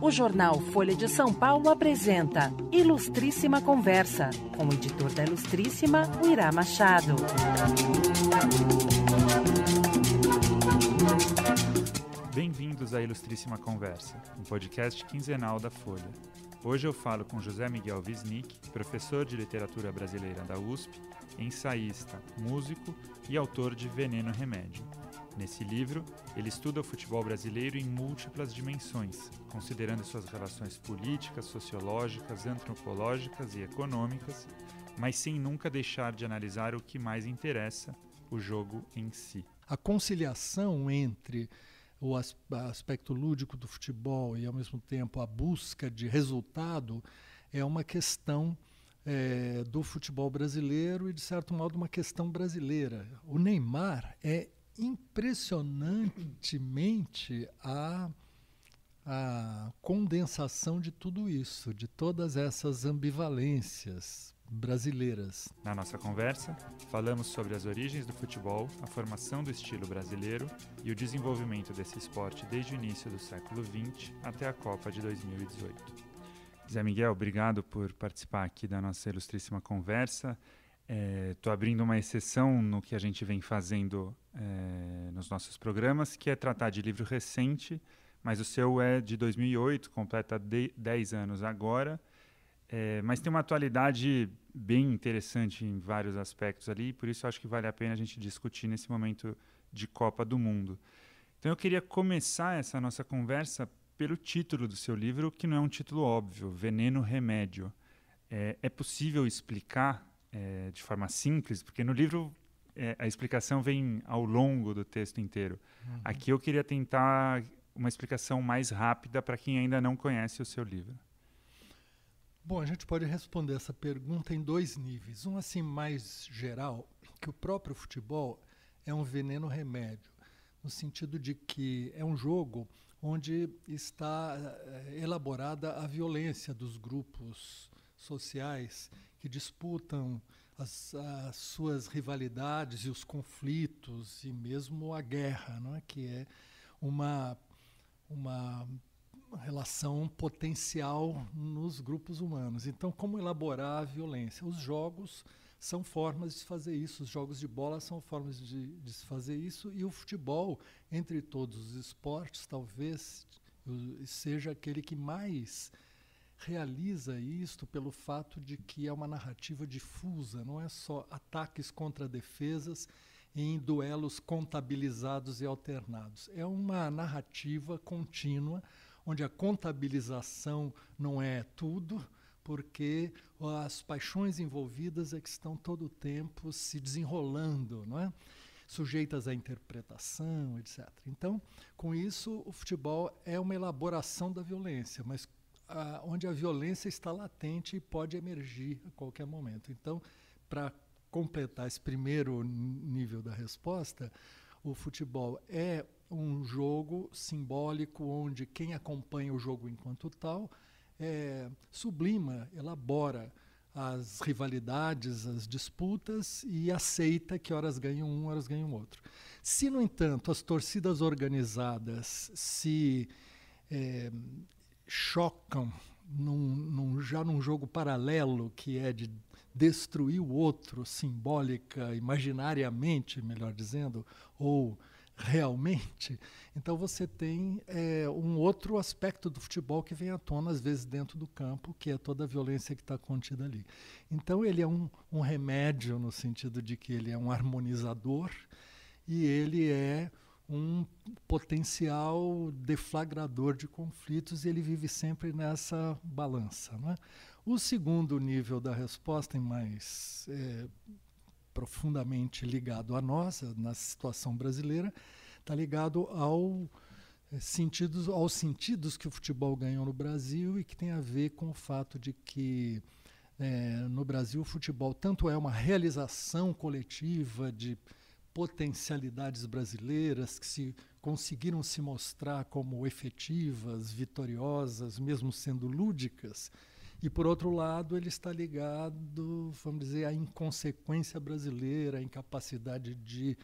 O jornal Folha de São Paulo apresenta Ilustríssima Conversa, com o editor da Ilustríssima, o Irá Machado. Bem-vindos à Ilustríssima Conversa, um podcast quinzenal da Folha. Hoje eu falo com José Miguel Wisnik, professor de literatura brasileira da USP, ensaísta, músico e autor de Veneno Remédio. Nesse livro, ele estuda o futebol brasileiro em múltiplas dimensões, considerando suas relações políticas, sociológicas, antropológicas e econômicas, mas sem nunca deixar de analisar o que mais interessa, o jogo em si. A conciliação entre o aspecto lúdico do futebol e, ao mesmo tempo, a busca de resultado é uma questão do futebol brasileiro e, de certo modo, uma questão brasileira. O Neymar é impressionantemente a condensação de tudo isso, de todas essas ambivalências brasileiras. Na nossa conversa, falamos sobre as origens do futebol, a formação do estilo brasileiro e o desenvolvimento desse esporte desde o início do século XX até a Copa de 2018. Zé Miguel, obrigado por participar aqui da nossa ilustríssima conversa. Estou abrindo uma exceção no que a gente vem fazendo nos nossos programas, que é tratar de livro recente, mas o seu é de 2008, completa 10 anos agora, mas tem uma atualidade bem interessante em vários aspectos ali, por isso acho que vale a pena a gente discutir nesse momento de Copa do Mundo. Então eu queria começar essa nossa conversa pelo título do seu livro, que não é um título óbvio, Veneno Remédio. É possível explicar de forma simples, porque no livro a explicação vem ao longo do texto inteiro. Uhum. Aqui eu queria tentar uma explicação mais rápida para quem ainda não conhece o seu livro. Bom, a gente pode responder essa pergunta em dois níveis. Um assim mais geral, que o próprio futebol é um veneno remédio, no sentido de que é um jogo onde está elaborada a violência dos grupos sociais que disputam as suas rivalidades e os conflitos e mesmo a guerra, não é? Que é uma relação potencial nos grupos humanos. Então, como elaborar a violência? Os jogos são formas de fazer isso, os jogos de bola são formas de se fazer isso, e o futebol, entre todos os esportes, talvez seja aquele que mais realiza isto pelo fato de que é uma narrativa difusa, não é só ataques contra defesas em duelos contabilizados e alternados. É uma narrativa contínua, onde a contabilização não é tudo, porque as paixões envolvidas é que estão todo o tempo se desenrolando, não é? Sujeitas à interpretação, etc. Então, com isso, o futebol é uma elaboração da violência, mas onde a violência está latente e pode emergir a qualquer momento. Então, para completar esse primeiro nível da resposta, o futebol é um jogo simbólico onde quem acompanha o jogo enquanto tal sublima, elabora as rivalidades, as disputas e aceita que horas ganham um, horas ganham outro. Se, no entanto, as torcidas organizadas se chocam já num jogo paralelo, que é de destruir o outro simbólica, imaginariamente, melhor dizendo, ou realmente, então você tem um outro aspecto do futebol que vem à tona, às vezes, dentro do campo, que é toda a violência que está contida ali. Então ele é um remédio no sentido de que ele é um harmonizador e ele é um potencial deflagrador de conflitos, e ele vive sempre nessa balança, não é? O segundo nível da resposta, e mais profundamente ligado a nós, na situação brasileira, está ligado aos sentidos que o futebol ganhou no Brasil, e que tem a ver com o fato de que no Brasil o futebol tanto é uma realização coletiva de potencialidades brasileiras que conseguiram se mostrar como efetivas, vitoriosas, mesmo sendo lúdicas, e, por outro lado, ele está ligado, vamos dizer, à inconsequência brasileira, à incapacidade de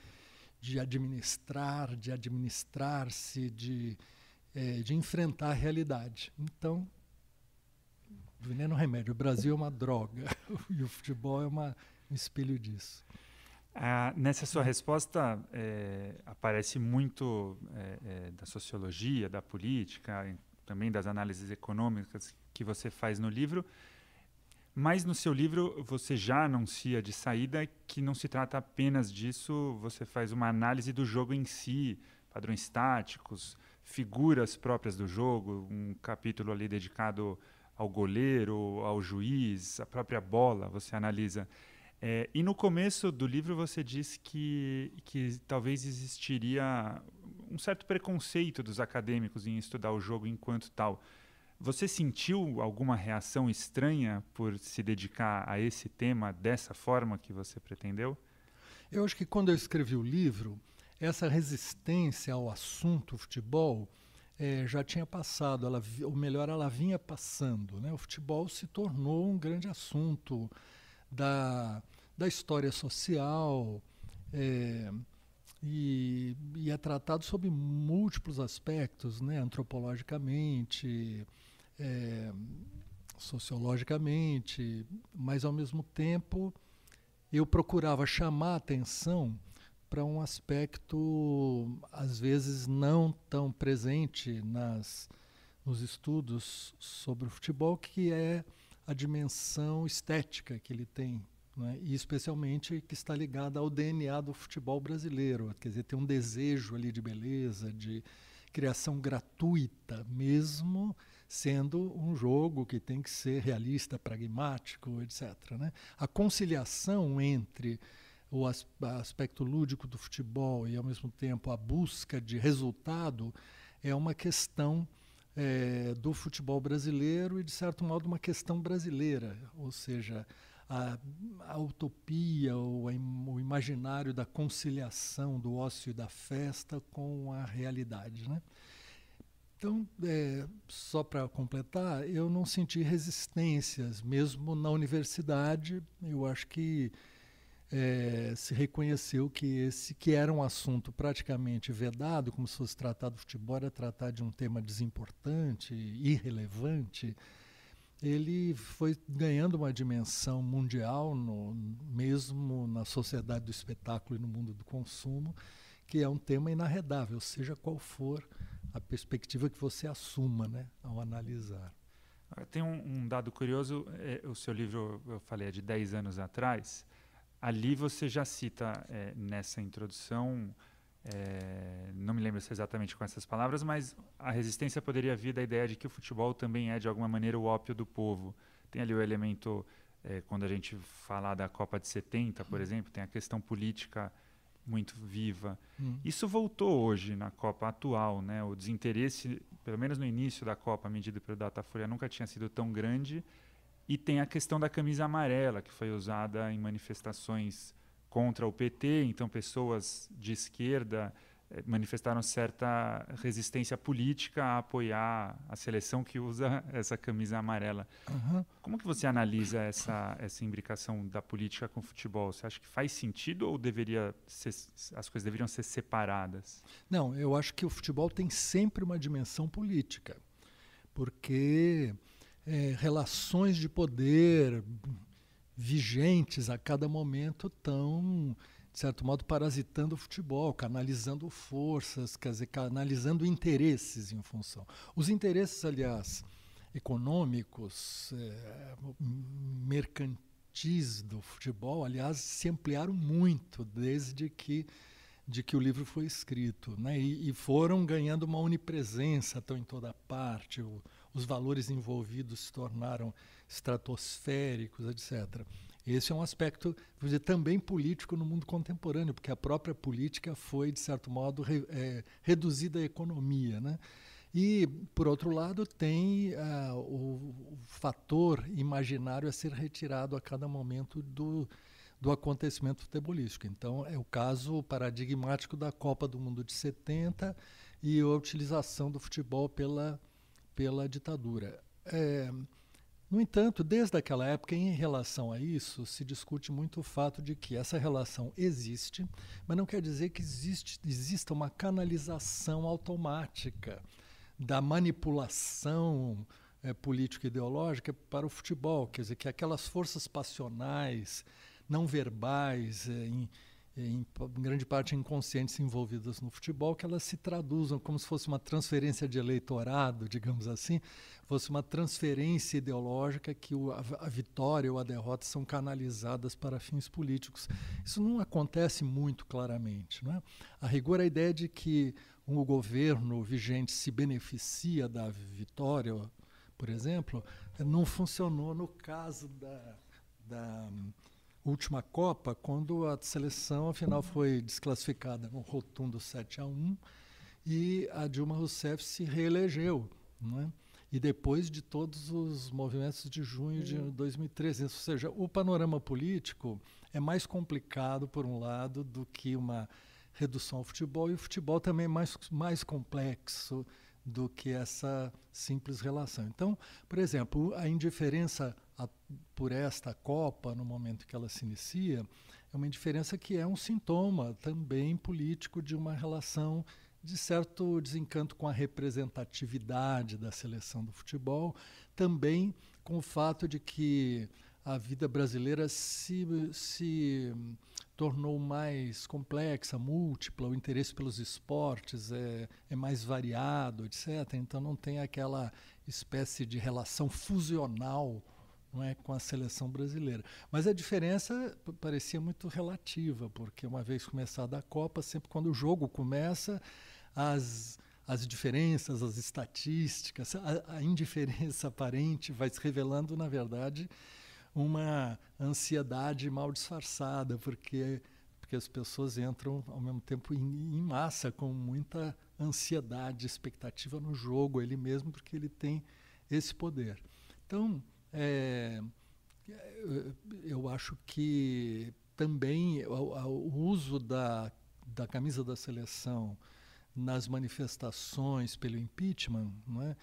administrar, de administrar-se, de de enfrentar a realidade. Então, veneno remédio. O Brasil é uma droga e o futebol é um espelho disso. Nessa sua resposta aparece muito da sociologia, da política, também das análises econômicas que você faz no livro, mas no seu livro você já anuncia de saída que não se trata apenas disso, você faz uma análise do jogo em si, padrões táticos, figuras próprias do jogo, um capítulo ali dedicado ao goleiro, ao juiz, a própria bola, você analisa. E no começo do livro você diz que talvez existiria um certo preconceito dos acadêmicos em estudar o jogo enquanto tal. Você sentiu alguma reação estranha por se dedicar a esse tema dessa forma que você pretendeu? Eu acho que quando eu escrevi o livro, essa resistência ao assunto futebol já tinha passado, ou melhor, ela vinha passando, né? O futebol se tornou um grande assunto da história social e é tratado sob múltiplos aspectos, né? Antropologicamente, sociologicamente, mas ao mesmo tempo eu procurava chamar a atenção para um aspecto às vezes não tão presente nos estudos sobre o futebol, que é a dimensão estética que ele tem, né? E especialmente que está ligada ao DNA do futebol brasileiro, quer dizer, tem um desejo ali de beleza, de criação gratuita, mesmo sendo um jogo que tem que ser realista, pragmático, etc., né? A conciliação entre o aspecto lúdico do futebol e, ao mesmo tempo, a busca de resultado é uma questão do futebol brasileiro e, de certo modo, uma questão brasileira, ou seja, a utopia ou o imaginário da conciliação do ócio e da festa com a realidade, né? Então, só para completar, eu não senti resistências, mesmo na universidade. Eu acho que se reconheceu que era um assunto praticamente vedado, como se fosse tratar do futebol, era tratar de um tema desimportante, irrelevante. Ele foi ganhando uma dimensão mundial, mesmo na sociedade do espetáculo e no mundo do consumo, que é um tema inarredável, seja qual for a perspectiva que você assuma, né, ao analisar. Tem um dado curioso, o seu livro, eu falei, é de 10 anos atrás. Ali você já cita nessa introdução, não me lembro se exatamente com essas palavras, mas a resistência poderia vir da ideia de que o futebol também é, de alguma maneira, o ópio do povo. Tem ali o elemento, quando a gente fala da Copa de 70, por exemplo, tem a questão política muito viva. Isso voltou hoje na Copa atual, né? O desinteresse, pelo menos no início da Copa, medido pelo Datafolha, nunca tinha sido tão grande. E tem a questão da camisa amarela, que foi usada em manifestações contra o PT, então pessoas de esquerda manifestaram certa resistência política a apoiar a seleção que usa essa camisa amarela. Uhum. Como que você analisa essa imbricação da política com o futebol? Você acha que faz sentido ou as coisas deveriam ser separadas? Não, eu acho que o futebol tem sempre uma dimensão política, porque relações de poder vigentes a cada momento estão, de certo modo, parasitando o futebol, canalizando forças, quer dizer, canalizando interesses em função. Os interesses, aliás, econômicos, mercantis do futebol, aliás, se ampliaram muito desde que o livro foi escrito, né? E foram ganhando uma onipresença, estão em toda parte, os valores envolvidos se tornaram estratosféricos, etc. Esse é um aspecto, vou dizer, também político no mundo contemporâneo, porque a própria política foi, de certo modo, reduzida à economia, né? E, por outro lado, tem o fator imaginário a ser retirado a cada momento do acontecimento futebolístico. Então, é o caso paradigmático da Copa do Mundo de 70 e a utilização do futebol pela ditadura. No entanto, desde aquela época, em relação a isso, se discute muito o fato de que essa relação existe, mas não quer dizer que exista uma canalização automática da manipulação política e ideológica para o futebol, quer dizer, que aquelas forças passionais, não verbais, em grande parte inconscientes envolvidas no futebol, que elas se traduzam como se fosse uma transferência de eleitorado, digamos assim, fosse uma transferência ideológica que a vitória ou a derrota são canalizadas para fins políticos. Isso não acontece muito claramente, não é? A rigor, a ideia de que o governo vigente se beneficia da vitória, por exemplo, não funcionou no caso da última Copa, quando a seleção, afinal, foi desclassificada no rotundo 7-1 e a Dilma Rousseff se reelegeu, não é? E depois de todos os movimentos de junho de 2013. Ou seja, o panorama político é mais complicado, por um lado, do que uma redução ao futebol, e o futebol também é mais complexo do que essa simples relação. Então, por exemplo, a indiferença por esta Copa, no momento que ela se inicia, é uma indiferença que é um sintoma também político de uma relação de certo desencanto com a representatividade da seleção do futebol, também com o fato de que a vida brasileira se tornou mais complexa, múltipla, o interesse pelos esportes é mais variado, etc. Então não tem aquela espécie de relação fusional, não é, com a seleção brasileira. Mas a diferença parecia muito relativa, porque uma vez começada a Copa, sempre quando o jogo começa, as diferenças, as estatísticas, a indiferença aparente vai se revelando, na verdade, uma ansiedade mal disfarçada, porque as pessoas entram ao mesmo tempo em massa, com muita ansiedade, expectativa no jogo, ele mesmo, porque ele tem esse poder. Então, eu acho que também o uso da camisa da seleção nas manifestações pelo impeachment, não é?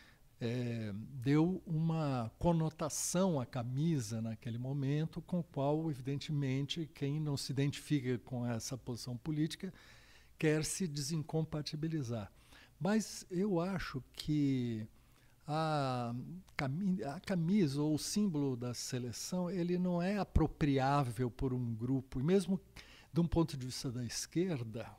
Deu uma conotação à camisa naquele momento, com o qual, evidentemente, quem não se identifica com essa posição política quer se desincompatibilizar. Mas eu acho que a camisa ou o símbolo da seleção, ele não é apropriável por um grupo, e mesmo de um ponto de vista da esquerda,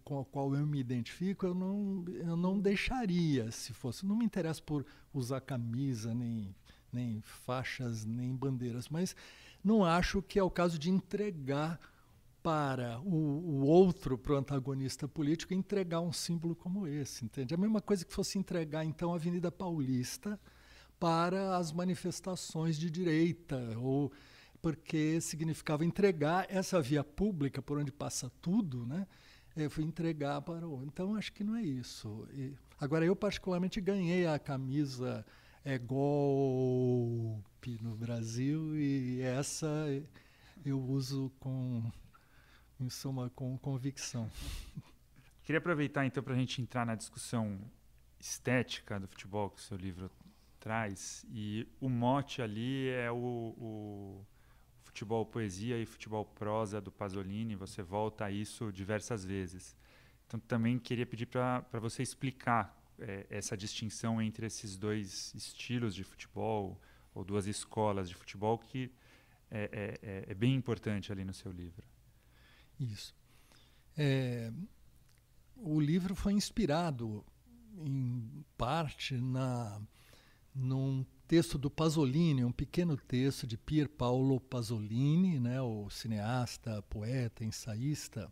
com o qual eu me identifico, eu não deixaria, se fosse. Não me interessa por usar camisa, nem faixas, nem bandeiras, mas não acho que é o caso de entregar para o outro, para o antagonista político, entregar um símbolo como esse, entende? A mesma coisa que fosse entregar, então, a Avenida Paulista para as manifestações de direita, ou porque significava entregar essa via pública por onde passa tudo, né? Foi entregar para o... Então, acho que não é isso. Agora, eu particularmente ganhei a camisa golpe no Brasil, e essa eu uso em suma, com convicção. Queria aproveitar, então, para a gente entrar na discussão estética do futebol que o seu livro traz, e o mote ali é o futebol poesia e futebol prosa do Pasolini. Você volta a isso diversas vezes. Então, também queria pedir para você explicar essa distinção entre esses dois estilos de futebol, ou duas escolas de futebol, que é bem importante ali no seu livro. Isso. O livro foi inspirado, em parte, num texto do Pasolini, um pequeno texto de Pier Paolo Pasolini, né, o cineasta, poeta, ensaísta,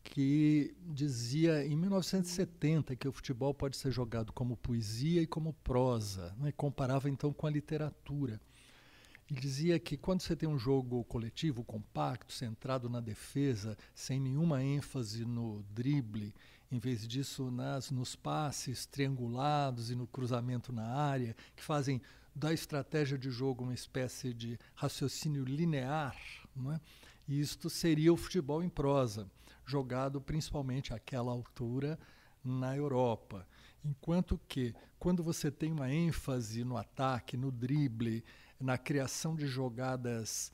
que dizia em 1970 que o futebol pode ser jogado como poesia e como prosa, né, comparava então com a literatura. Ele dizia que quando você tem um jogo coletivo, compacto, centrado na defesa, sem nenhuma ênfase no drible, em vez disso nos passes triangulados e no cruzamento na área, que fazem da estratégia de jogo uma espécie de raciocínio linear, não é? E isto seria o futebol em prosa, jogado principalmente àquela altura na Europa. Enquanto que, quando você tem uma ênfase no ataque, no drible, na criação de jogadas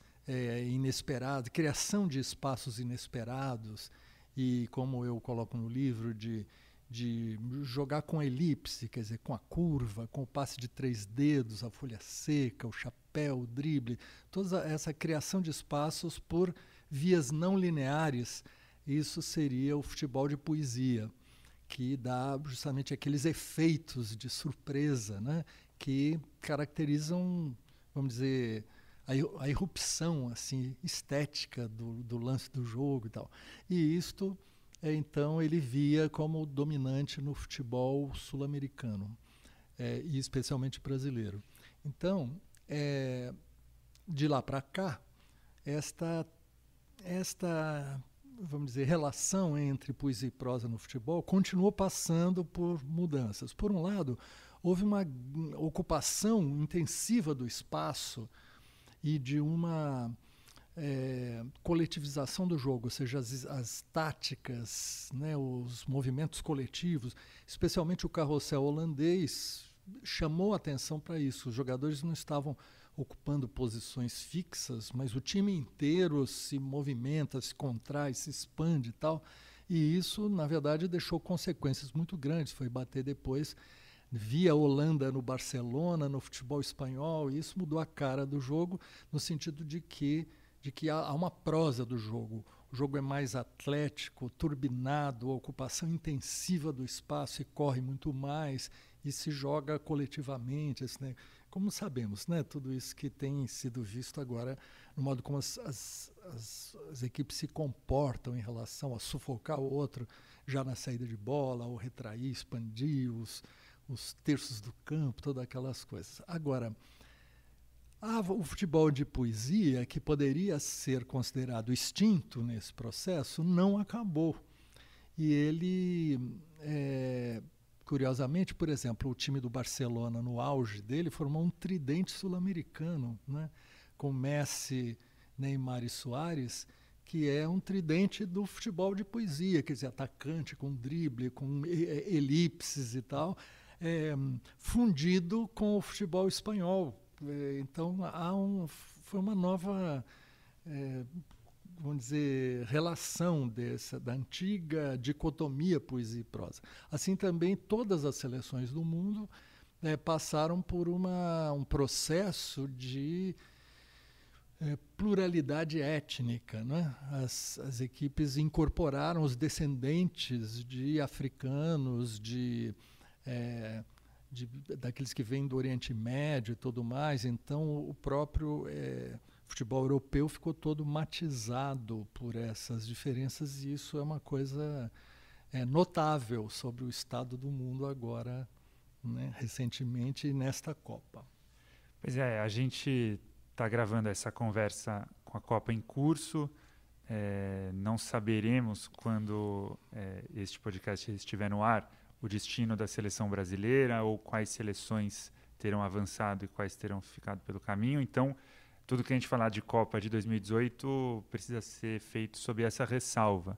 inesperadas, criação de espaços inesperados, e como eu coloco no livro, de de jogar com elipse, quer dizer, com a curva, com o passe de 3 dedos, a folha seca, o chapéu, o drible, toda essa criação de espaços por vias não lineares, isso seria o futebol de poesia, que dá justamente aqueles efeitos de surpresa, né, que caracterizam, vamos dizer, a irrupção assim, estética do lance do jogo e tal. E isto, então, ele via como dominante no futebol sul-americano, e especialmente brasileiro. Então, de lá para cá, esta, vamos dizer, relação entre poesia e prosa no futebol continuou passando por mudanças. Por um lado, houve uma ocupação intensiva do espaço e de uma coletivização do jogo, ou seja, as táticas, né, os movimentos coletivos, especialmente o carrossel holandês, chamou a atenção para isso. Os jogadores não estavam ocupando posições fixas, mas o time inteiro se movimenta, se contrai, se expande e tal. E isso, na verdade, deixou consequências muito grandes. Foi bater depois via Holanda no Barcelona, no futebol espanhol, e isso mudou a cara do jogo, no sentido de que há uma prosa do jogo. O jogo é mais atlético, turbinado, a ocupação intensiva do espaço e corre muito mais, e se joga coletivamente, né? Como sabemos, né? Tudo isso que tem sido visto agora no modo como as equipes se comportam em relação a sufocar o outro já na saída de bola, ou retrair, expandir os terços do campo, todas aquelas coisas. Agora, o futebol de poesia, que poderia ser considerado extinto nesse processo, não acabou. E ele, curiosamente, por exemplo, o time do Barcelona, no auge dele, formou um tridente sul-americano, né, com Messi, Neymar e Suárez, que é um tridente do futebol de poesia, quer dizer, atacante, com drible, com elipses e tal, fundido com o futebol espanhol. Então, foi uma nova, vamos dizer, relação da antiga dicotomia poesia e prosa. Assim também, todas as seleções do mundo passaram por um processo de pluralidade étnica, né? As equipes incorporaram os descendentes de africanos, daqueles que vêm do Oriente Médio e tudo mais. Então, o próprio futebol europeu ficou todo matizado por essas diferenças, e isso é uma coisa notável sobre o estado do mundo agora, né, recentemente, nesta Copa. Pois é, a gente está gravando essa conversa com a Copa em curso. Não saberemos quando este podcast estiver no ar o destino da seleção brasileira, ou quais seleções terão avançado e quais terão ficado pelo caminho. Então, tudo que a gente falar de Copa de 2018 precisa ser feito sob essa ressalva.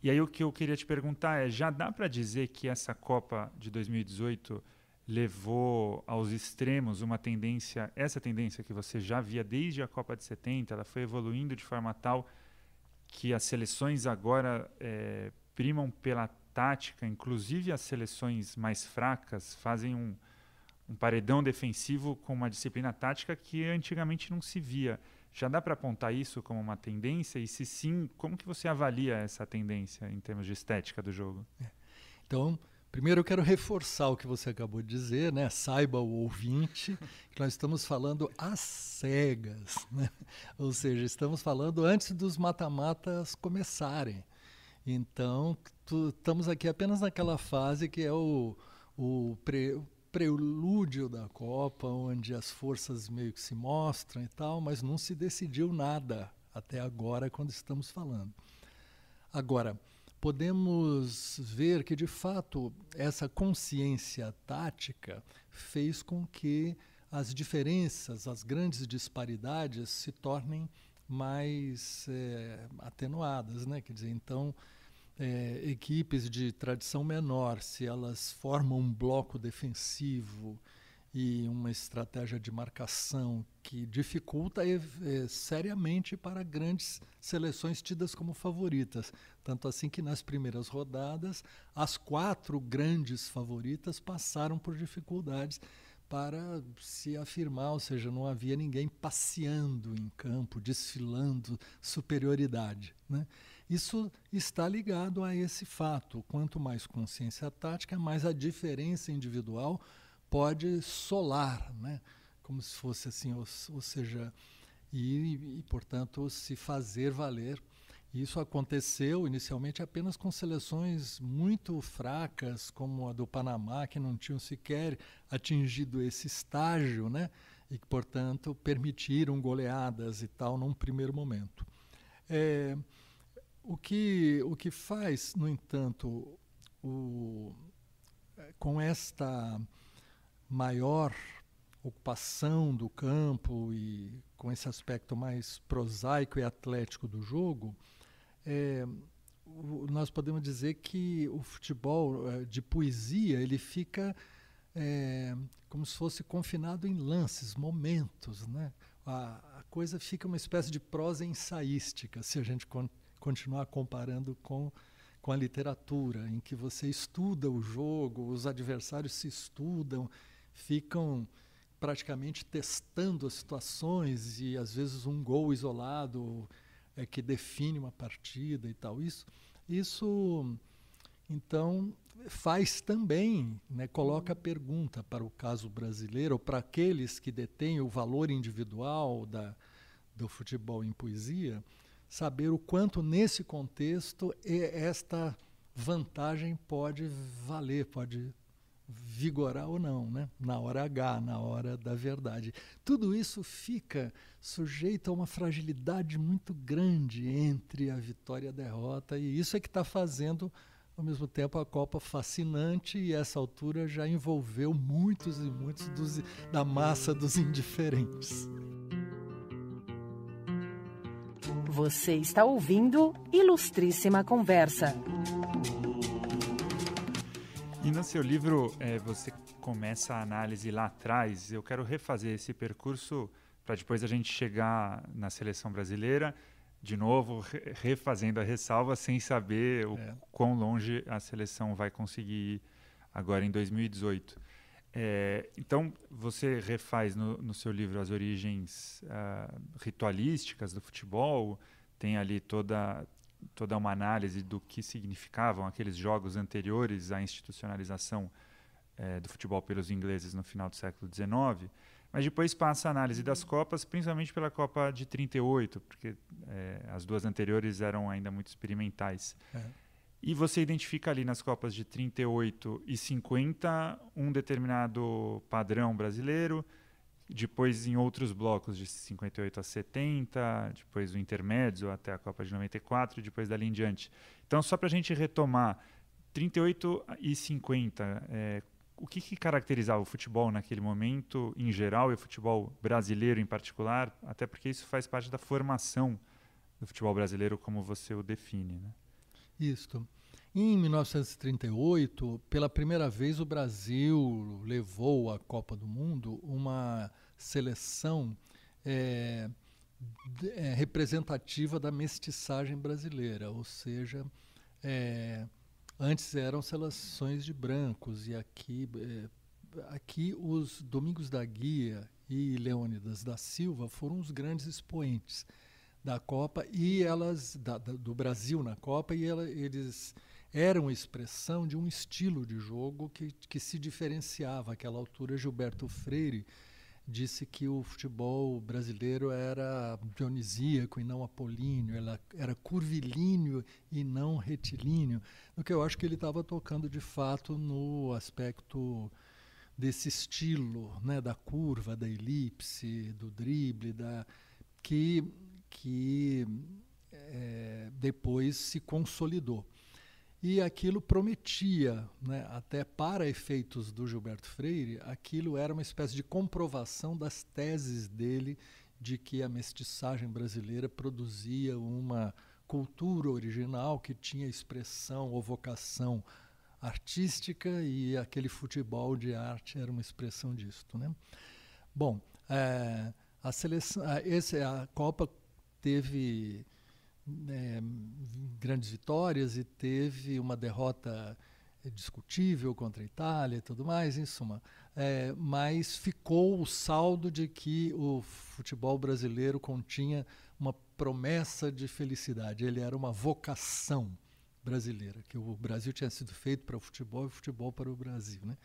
E aí o que eu queria te perguntar já dá para dizer que essa Copa de 2018 levou aos extremos essa tendência que você já via desde a Copa de 70, ela foi evoluindo de forma tal que as seleções agora primam pela tática, inclusive as seleções mais fracas fazem um paredão defensivo com uma disciplina tática que antigamente não se via. Já dá para apontar isso como uma tendência? E se sim, como que você avalia essa tendência em termos de estética do jogo? Então, primeiro eu quero reforçar o que você acabou de dizer, né? Saiba o ouvinte que nós estamos falando às cegas, né? Ou seja, estamos falando antes dos mata-matas começarem. Então, estamos aqui apenas naquela fase que é o prelúdio da Copa, onde as forças meio que se mostram e tal, mas não se decidiu nada até agora quando estamos falando. Agora, podemos ver que, de fato, essa consciência tática fez com que as diferenças, as grandes disparidades se tornem mais atenuadas, né? Quer dizer, então, equipes de tradição menor, se elas formam um bloco defensivo e uma estratégia de marcação que dificulta seriamente para grandes seleções tidas como favoritas. Tanto assim que nas primeiras rodadas, as 4 grandes favoritas passaram por dificuldades para se afirmar, ou seja, não havia ninguém passeando em campo, desfilando superioridade, né? Isso está ligado a esse fato. Quanto mais consciência tática, mais a diferença individual pode solar, né? Como se fosse assim, ou seja, portanto, se fazer valer. Isso aconteceu inicialmente apenas com seleções muito fracas, como a do Panamá, que não tinham sequer atingido esse estágio, né? E que, portanto, permitiram goleadas e tal num primeiro momento. O que faz, no entanto, com esta maior ocupação do campo e com esse aspecto mais prosaico e atlético do jogo, nós podemos dizer que o futebol de poesia ele fica como se fosse confinado em lances, momentos, né? A coisa fica uma espécie de prosa ensaística, se a gente continuar comparando com a literatura, em que você estuda o jogo, os adversários se estudam, ficam praticamente testando as situações e às vezes um gol isolado que define uma partida e tal. Isso então faz também, né, coloca a pergunta para o caso brasileiro, ou para aqueles que detêm o valor individual do futebol em poesia, saber o quanto nesse contexto esta vantagem pode valer, pode vigorar ou não, né? Na hora H, na hora da verdade. Tudo isso fica sujeito a uma fragilidade muito grande entre a vitória e a derrota, e isso é que está fazendo, ao mesmo tempo, a Copa fascinante, e essa altura já envolveu muitos e muitos da massa dos indiferentes. Você está ouvindo Ilustríssima Conversa. E no seu livro, você começa a análise lá atrás. Eu quero refazer esse percurso para depois a gente chegar na seleção brasileira, de novo, refazendo a ressalva, sem saber o quão longe a seleção vai conseguir ir agora em 2018. Então, você refaz no seu livro as origens ritualísticas do futebol, tem ali toda uma análise do que significavam aqueles jogos anteriores à institucionalização do futebol pelos ingleses no final do século XIX, mas depois passa a análise das Copas, principalmente pela Copa de 38, porque as duas anteriores eram ainda muito experimentais. E você identifica ali nas Copas de 38 e 50 um determinado padrão brasileiro, depois em outros blocos de 58 a 70, depois o intermédio até a Copa de 94 e depois dali em diante. Então, só para a gente retomar, 38 e 50, o que caracterizava o futebol naquele momento em geral e o futebol brasileiro em particular, até porque isso faz parte da formação do futebol brasileiro como você o define, né? Isso. Em 1938, pela primeira vez, o Brasil levou à Copa do Mundo uma seleção representativa da mestiçagem brasileira, ou seja, antes eram seleções de brancos, e aqui os Domingos da Guia e Leônidas da Silva foram os grandes expoentes da Copa e do Brasil na Copa, e eles eram expressão de um estilo de jogo que se diferenciava. Àquela altura, Gilberto Freire disse que o futebol brasileiro era dionisíaco e não apolíneo, era curvilíneo e não retilíneo, no que eu acho que ele estava tocando de fato no aspecto desse estilo, né, da curva, da elipse, do drible, que depois se consolidou. E aquilo prometia, né, até para efeitos do Gilberto Freire, aquilo era uma espécie de comprovação das teses dele de que a mestiçagem brasileira produzia uma cultura original que tinha expressão ou vocação artística, e aquele futebol de arte era uma expressão disto, né? Bom, a seleção, a Copa teve grandes vitórias e teve uma derrota discutível contra a Itália e tudo mais, em suma. Mas ficou o saldo de que o futebol brasileiro continha uma promessa de felicidade. Ele era uma vocação brasileira, que o Brasil tinha sido feito para o futebol e o futebol para o Brasil, né?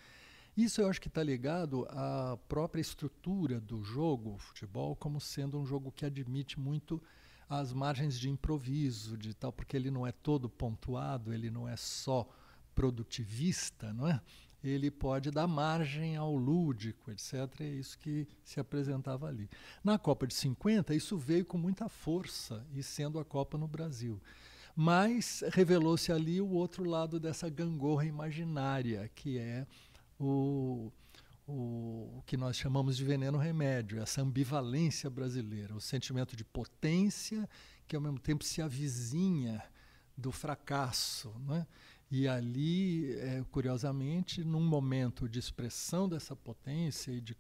Isso eu acho que está ligado à própria estrutura do jogo, o futebol, como sendo um jogo que admite muito as margens de improviso, de tal, porque ele não é todo pontuado, ele não é só produtivista, não é? Ele pode dar margem ao lúdico, etc. É isso que se apresentava ali. Na Copa de 50, isso veio com muita força, e sendo a Copa no Brasil. Mas revelou-se ali o outro lado dessa gangorra imaginária, que é o que nós chamamos de veneno-remédio, essa ambivalência brasileira, o sentimento de potência que ao mesmo tempo se avizinha do fracasso, né? E ali, curiosamente, num momento de expressão dessa potência e de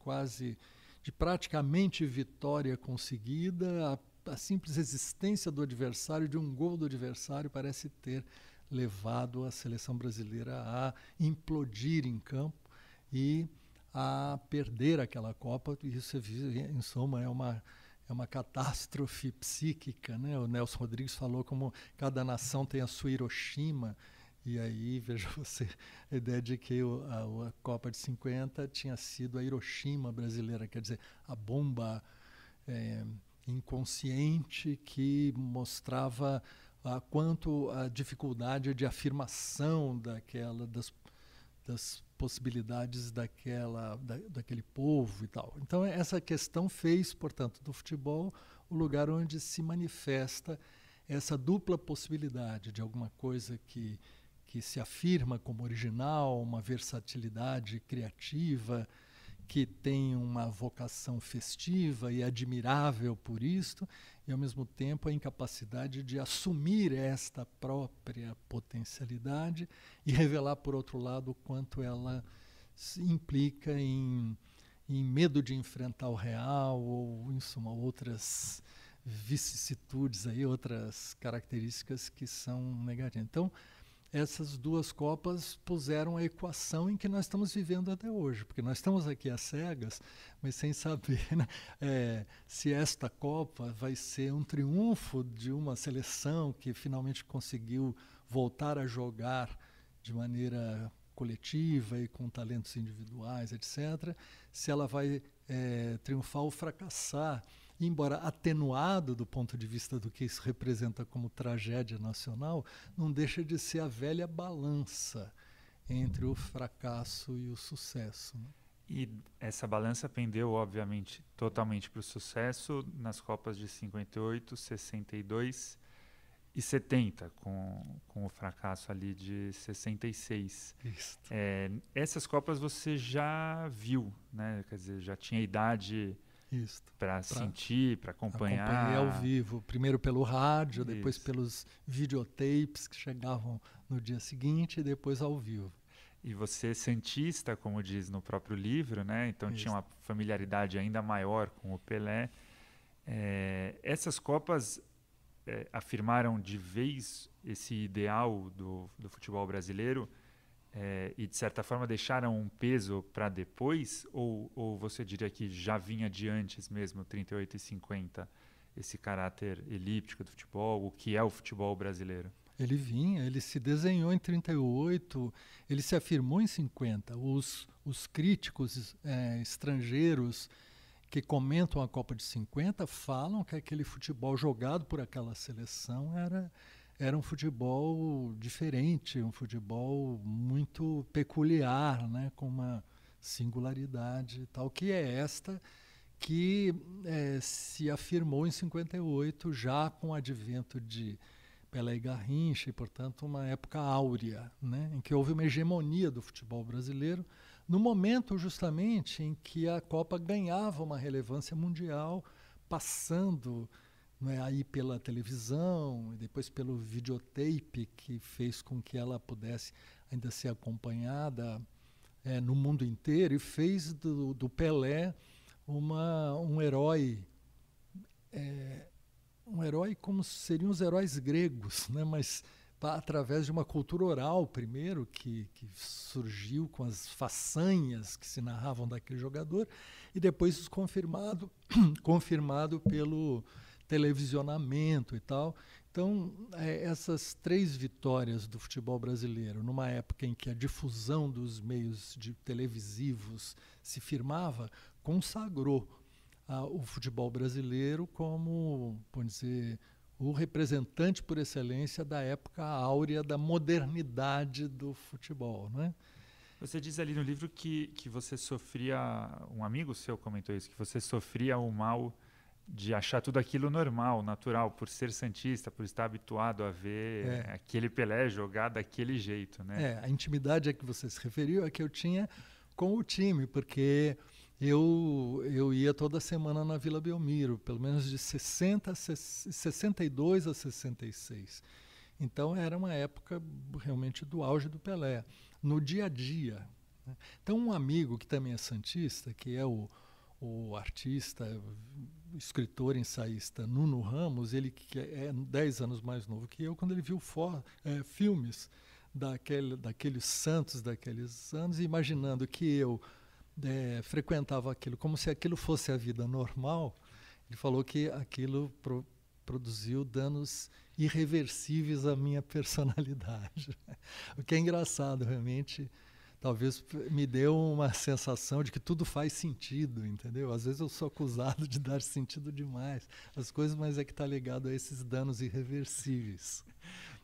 praticamente vitória conseguida, a simples existência do adversário, de um gol do adversário, parece ter levado a seleção brasileira a implodir em campo e a perder aquela Copa. Isso, em suma, é uma catástrofe psíquica, né? O Nelson Rodrigues falou como cada nação tem a sua Hiroshima, e aí, veja você, a ideia de que a Copa de 50 tinha sido a Hiroshima brasileira, quer dizer, a bomba inconsciente que mostrava quanto a dificuldade de afirmação das possibilidades daquele povo e tal. Então, essa questão fez, portanto, do futebol o lugar onde se manifesta essa dupla possibilidade de alguma coisa que se afirma como original, uma versatilidade criativa, que tem uma vocação festiva e admirável por isto, e ao mesmo tempo a incapacidade de assumir esta própria potencialidade e revelar, por outro lado, o quanto ela se implica em medo de enfrentar o real, ou, em suma, outras vicissitudes, aí, outras características que são negativas. Então, essas duas Copas puseram a equação em que nós estamos vivendo até hoje, porque nós estamos aqui às cegas, mas sem saber, né, se esta Copa vai ser um triunfo de uma seleção que finalmente conseguiu voltar a jogar de maneira coletiva e com talentos individuais, etc., se ela vai triunfar ou fracassar, embora atenuado do ponto de vista do que isso representa como tragédia nacional, não deixa de ser a velha balança entre o fracasso e o sucesso, né? E essa balança pendeu, obviamente, totalmente para o sucesso nas Copas de 58, 62 e 70, com o fracasso ali de 66. Essas Copas você já viu, né? Quer dizer, já tinha idade para sentir, para acompanhar. Acompanhei ao vivo, primeiro pelo rádio, depois pelos videotapes que chegavam no dia seguinte e depois ao vivo. E você, santista, como diz no próprio livro, né? Então tinha uma familiaridade ainda maior com o Pelé. Essas Copas afirmaram de vez esse ideal do futebol brasileiro e, de certa forma, deixaram um peso para depois? Ou você diria que já vinha de antes mesmo, 38 e 50, esse caráter elíptico do futebol, o que é o futebol brasileiro? Ele se desenhou em 38, ele se afirmou em 50. Os críticos estrangeiros que comentam a Copa de 50 falam que aquele futebol jogado por aquela seleção era um futebol diferente, um futebol muito peculiar, né, com uma singularidade tal, que é esta que se afirmou em 58, já com o advento de Pelé e Garrincha, e, portanto, uma época áurea, né, em que houve uma hegemonia do futebol brasileiro, no momento justamente em que a Copa ganhava uma relevância mundial, passando não é, aí pela televisão, e depois pelo videotape, que fez com que ela pudesse ainda ser acompanhada no mundo inteiro, e fez do Pelé um herói, como seriam os heróis gregos, né? Mas através de uma cultura oral, primeiro, que surgiu com as façanhas que se narravam daquele jogador, e depois isso confirmado pelo televisionamento e tal. Então, essas 3 vitórias do futebol brasileiro, numa época em que a difusão dos meios televisivos se firmava, consagrou o futebol brasileiro como, vamos dizer, o representante por excelência da época áurea da modernidade do futebol, né? Você diz ali no livro que você sofria, um amigo seu comentou isso, que você sofria o mal de achar tudo aquilo normal, natural, por ser santista, por estar habituado a ver aquele Pelé jogar daquele jeito, né? A intimidade a que você se referiu é que eu tinha com o time, porque eu ia toda semana na Vila Belmiro, pelo menos de 62 a 66. Então era uma época realmente do auge do Pelé, no dia a dia, né? Então um amigo que também é santista, que é o artista, escritor, ensaísta Nuno Ramos, ele que é 10 anos mais novo que eu, quando ele viu filmes daqueles santos daqueles anos, imaginando que eu frequentava aquilo como se aquilo fosse a vida normal, ele falou que aquilo produziu danos irreversíveis à minha personalidade. O que é engraçado, realmente, talvez me deu uma sensação de que tudo faz sentido, entendeu? Às vezes eu sou acusado de dar sentido demais às coisas, mas é que está ligado a esses danos irreversíveis.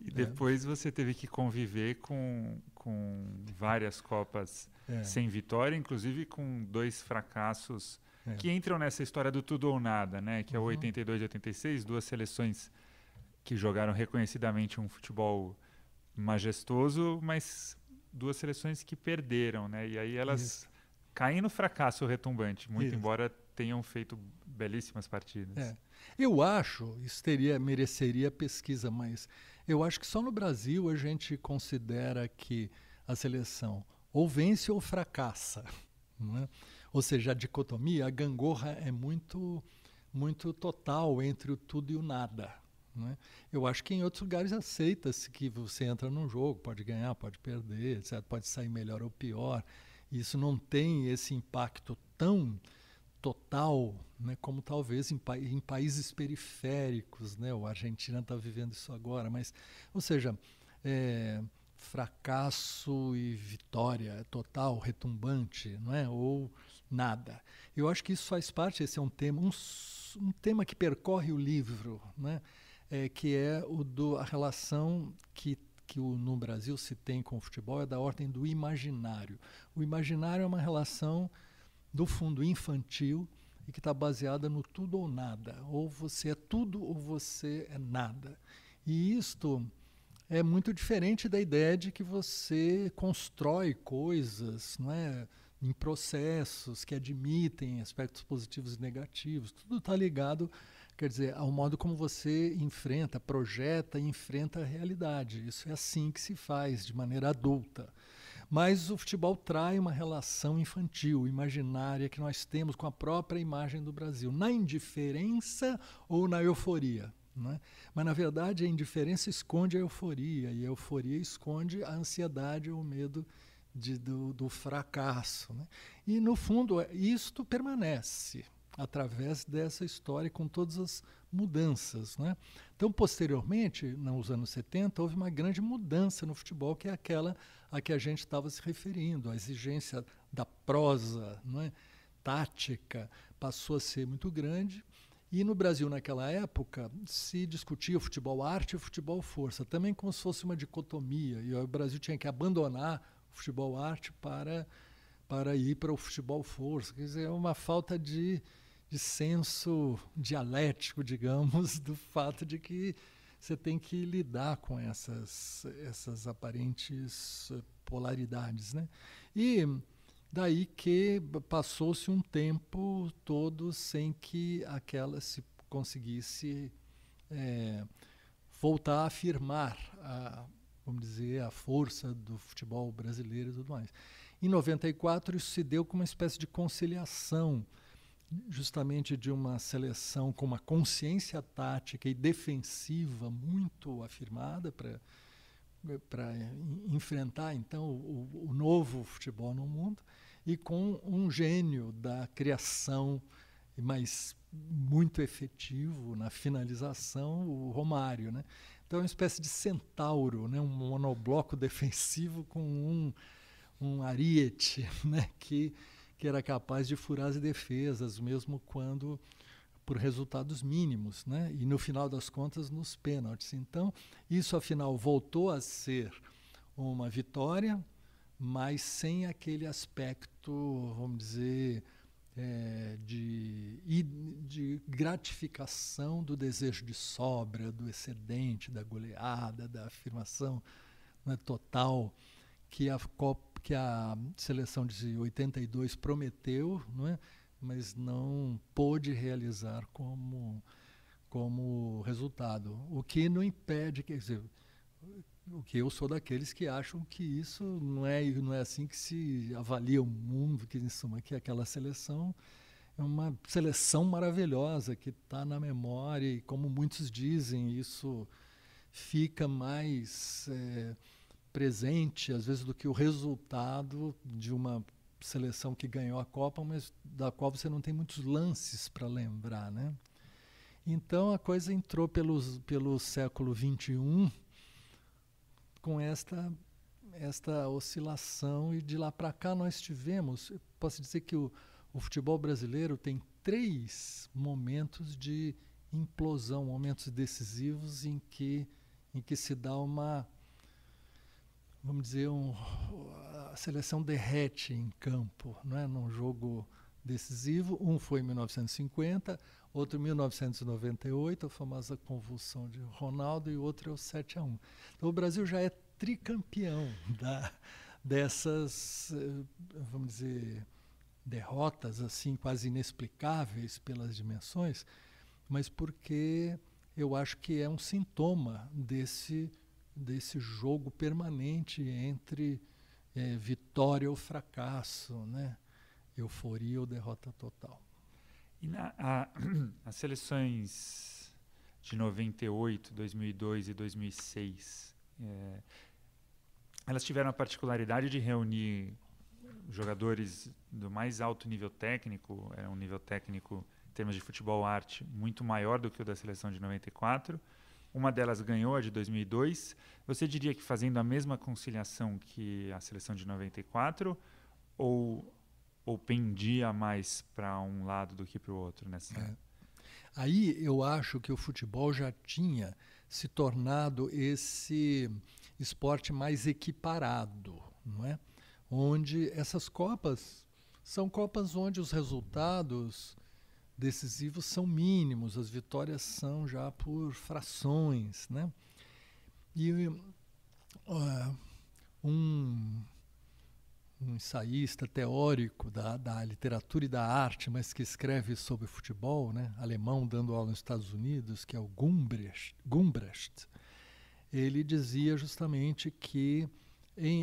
E depois você teve que conviver com várias Copas sem vitória, inclusive com 2 fracassos que entram nessa história do tudo ou nada, né? Que é o 82 e 86, 2 seleções que jogaram reconhecidamente um futebol majestoso, mas 2 seleções que perderam, né? E aí elas caem no fracasso retumbante, muito embora tenham feito belíssimas partidas. Eu acho, isso mereceria pesquisa, mas eu acho que só no Brasil a gente considera que a seleção ou vence ou fracassa, né? Ou seja, a dicotomia, a gangorra é muito, muito total entre o tudo e o nada, né? Eu acho que em outros lugares aceita-se que você entra num jogo, pode ganhar, pode perder, etc., pode sair melhor ou pior. Isso não tem esse impacto tão total, né, como talvez em países periféricos, né? A Argentina está vivendo isso agora, mas, ou seja, fracasso e vitória total, retumbante, não é? Ou nada. Eu acho que isso faz parte, esse é um tema, um tema que percorre o livro, né? Que é a relação que no Brasil se tem com o futebol, é da ordem do imaginário. O imaginário é uma relação, do fundo, infantil, e que está baseada no tudo ou nada. Ou você é tudo ou você é nada. E isto é muito diferente da ideia de que você constrói coisas, não é, em processos que admitem aspectos positivos e negativos. Tudo está ligado, quer dizer, ao modo como você projeta e enfrenta a realidade. Isso é assim que se faz, de maneira adulta. Mas o futebol trai uma relação infantil, imaginária, que nós temos com a própria imagem do Brasil, na indiferença ou na euforia, né? Mas, na verdade, a indiferença esconde a euforia, e a euforia esconde a ansiedade ou o medo do fracasso, né? E, no fundo, isto permanece através dessa história, com todas as mudanças, né? Então, posteriormente, nos anos 70, houve uma grande mudança no futebol, que é aquela a que a gente estava se referindo. A exigência da prosa, não é, tática, passou a ser muito grande. E no Brasil, naquela época, se discutia o futebol arte e o futebol força, também como se fosse uma dicotomia. E o Brasil tinha que abandonar o futebol arte para ir para o futebol força. Quer dizer, é uma falta de senso dialético, digamos, do fato de que você tem que lidar com essas aparentes polaridades, né? E daí que passou-se um tempo todo sem que aquela se conseguisse voltar a afirmar vamos dizer, a força do futebol brasileiro e tudo mais. Em 94, isso se deu com uma espécie de conciliação, justamente de uma seleção com uma consciência tática e defensiva muito afirmada para enfrentar, então, o novo futebol no mundo, e com um gênio da criação, mas muito efetivo na finalização, o Romário, né? Então é uma espécie de centauro, né? Um monobloco defensivo com um ariete, né? que era capaz de furar as defesas, mesmo quando por resultados mínimos, né? E no final das contas nos pênaltis. Então isso afinal voltou a ser uma vitória, mas sem aquele aspecto, vamos dizer, de gratificação do desejo de sobra, do excedente, da goleada, da afirmação, né, total que a seleção de 82 prometeu, não é? Mas não pôde realizar como resultado. O que não impede, quer dizer, o que eu sou daqueles que acham que isso não é assim que se avalia o mundo, que em suma que aquela seleção é uma seleção maravilhosa que está na memória e, como muitos dizem, isso fica mais presente às vezes do que o resultado de uma seleção que ganhou a Copa, mas da qual você não tem muitos lances para lembrar, né? Então a coisa entrou pelo século XXI com esta oscilação, e de lá para cá nós tivemos, eu posso dizer que o futebol brasileiro tem 3 momentos de implosão, momentos decisivos em que se dá uma, vamos dizer, a seleção derrete em campo, não é? Num jogo decisivo. Um foi em 1950, outro em 1998, a famosa convulsão de Ronaldo, e outro é o 7-1. Então o Brasil já é tricampeão dessas, vamos dizer, derrotas assim quase inexplicáveis pelas dimensões, mas porque eu acho que é um sintoma desse jogo permanente entre vitória ou fracasso, né? Euforia ou derrota total. E as seleções de 98, 2002 e 2006, elas tiveram a particularidade de reunir jogadores do mais alto nível técnico, era um nível técnico em termos de futebol arte muito maior do que o da seleção de 94. Uma delas ganhou, a de 2002. Você diria que fazendo a mesma conciliação que a seleção de 94, ou pendia mais para um lado do que para o outro nessa? Aí eu acho que o futebol já tinha se tornado esse esporte mais equiparado, não é? Onde essas Copas são Copas onde os resultados decisivos são mínimos, as vitórias são já por frações, né? E um ensaísta teórico da literatura e da arte, mas que escreve sobre futebol, né, alemão, dando aula nos Estados Unidos, que é o Gumbrecht, ele dizia justamente que